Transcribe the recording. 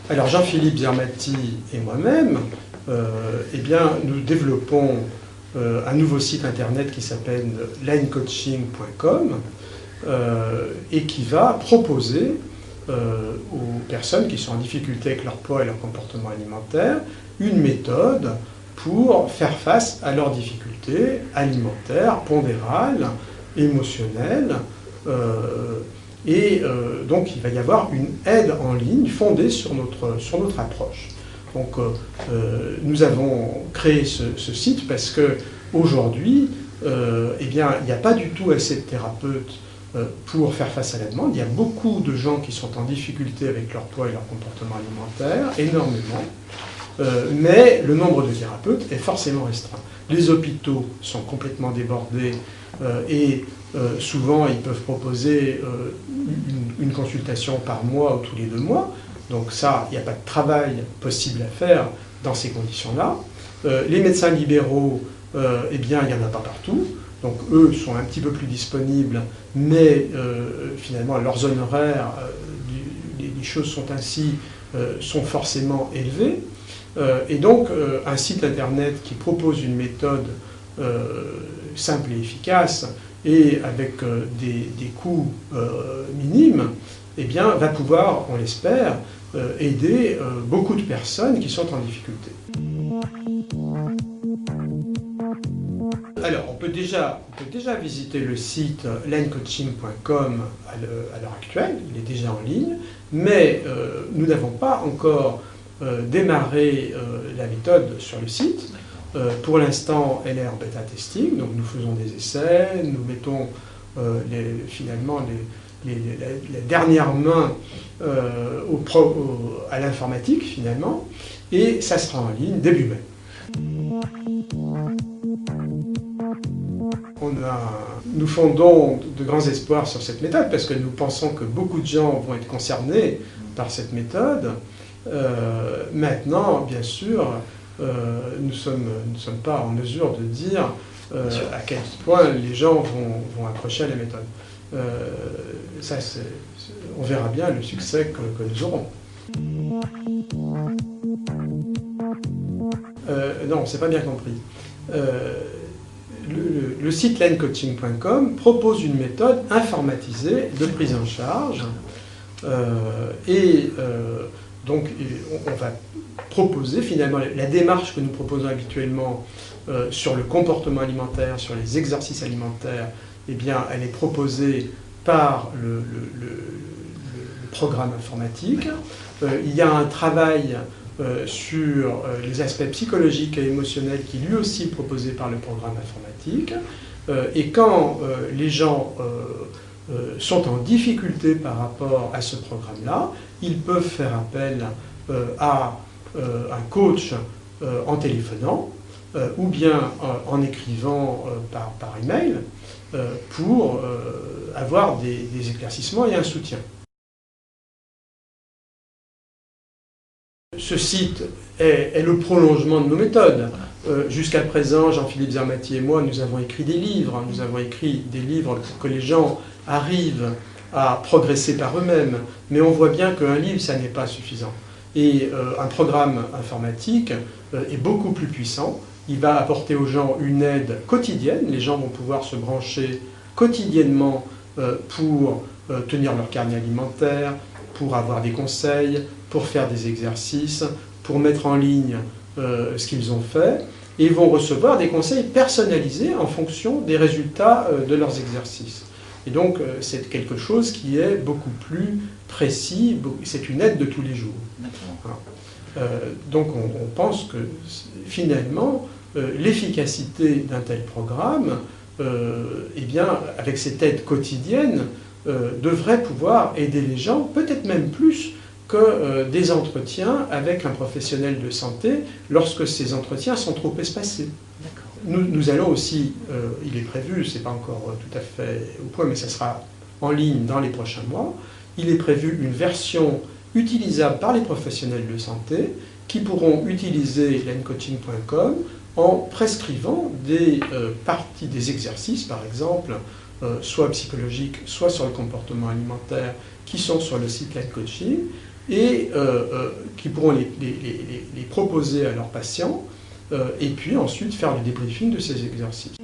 Alors Jean-Philippe Zermati et moi-même, eh bien, nous développons un nouveau site internet qui s'appelle linecoaching.com et qui va proposer aux personnes qui sont en difficulté avec leur poids et leur comportement alimentaire une méthode pour faire face à leurs difficultés alimentaires, pondérales, émotionnelles. Donc il va y avoir une aide en ligne fondée sur notre approche. Donc nous avons créé ce site parce qu'aujourd'hui, eh bien, il n'y a pas du tout assez de thérapeutes pour faire face à la demande. Il y a beaucoup de gens qui sont en difficulté avec leur poids et leur comportement alimentaire, énormément. Mais le nombre de thérapeutes est forcément restreint. Les hôpitaux sont complètement débordés et souvent ils peuvent proposer une consultation par mois ou tous les 2 mois. Donc ça, il n'y a pas de travail possible à faire dans ces conditions-là. Les médecins libéraux, eh bien, il n'y en a pas partout. Donc eux sont un petit peu plus disponibles, mais finalement leurs honoraires, les choses sont ainsi, sont forcément élevées. Et donc un site internet qui propose une méthode simple et efficace et avec des coûts minimes, eh bien, va pouvoir, on l'espère, aider beaucoup de personnes qui sont en difficulté. Alors, on peut déjà visiter le site linecoaching.com à l'heure actuelle, il est déjà en ligne, mais nous n'avons pas encore démarré la méthode sur le site. Pour l'instant, elle est en bêta testing, donc nous faisons des essais, nous mettons finalement la dernière main à l'informatique finalement, et ça sera en ligne début mai. Nous fondons de grands espoirs sur cette méthode parce que nous pensons que beaucoup de gens vont être concernés par cette méthode. Maintenant, bien sûr, nous ne sommes pas en mesure de dire à quel point les gens vont accrocher à la méthode. On verra bien le succès que nous aurons. Non, c'est pas bien compris. Le site linecoaching.com propose une méthode informatisée de prise en charge donc on va proposer finalement la démarche que nous proposons habituellement sur le comportement alimentaire, sur les exercices alimentaires, eh bien elle est proposée par le programme informatique. Il y a un travail sur les aspects psychologiques et émotionnels qui lui aussi est proposé par le programme informatique. Et quand les gens sont en difficulté par rapport à ce programme-là, ils peuvent faire appel à un coach en téléphonant ou bien en écrivant par email pour avoir des éclaircissements et un soutien. Ce site est le prolongement de nos méthodes. Jusqu'à présent, Jean-Philippe Zermati et moi, nous avons écrit des livres. Nous avons écrit des livres pour que les gens arrivent à progresser par eux-mêmes. Mais on voit bien qu'un livre, ça n'est pas suffisant. Et un programme informatique est beaucoup plus puissant. Il va apporter aux gens une aide quotidienne. Les gens vont pouvoir se brancher quotidiennement pour tenir leur carnet alimentaire, pour avoir des conseils, pour faire des exercices, pour mettre en ligne ce qu'ils ont fait, et ils vont recevoir des conseils personnalisés en fonction des résultats de leurs exercices. Et donc c'est quelque chose qui est beaucoup plus précis, c'est une aide de tous les jours. Donc on pense que finalement l'efficacité d'un tel programme, eh bien, avec cette aide quotidienne, devrait pouvoir aider les gens, peut-être même plus que des entretiens avec un professionnel de santé lorsque ces entretiens sont trop espacés. Nous allons aussi, il est prévu, c'est pas encore tout à fait au point, mais ça sera en ligne dans les prochains mois, il est prévu une version utilisable par les professionnels de santé qui pourront utiliser linecoaching.com en prescrivant des parties des exercices, par exemple, soit psychologiques, soit sur le comportement alimentaire, qui sont sur le site Life Coaching, et qui pourront les proposer à leurs patients, et puis ensuite faire le débriefing de ces exercices.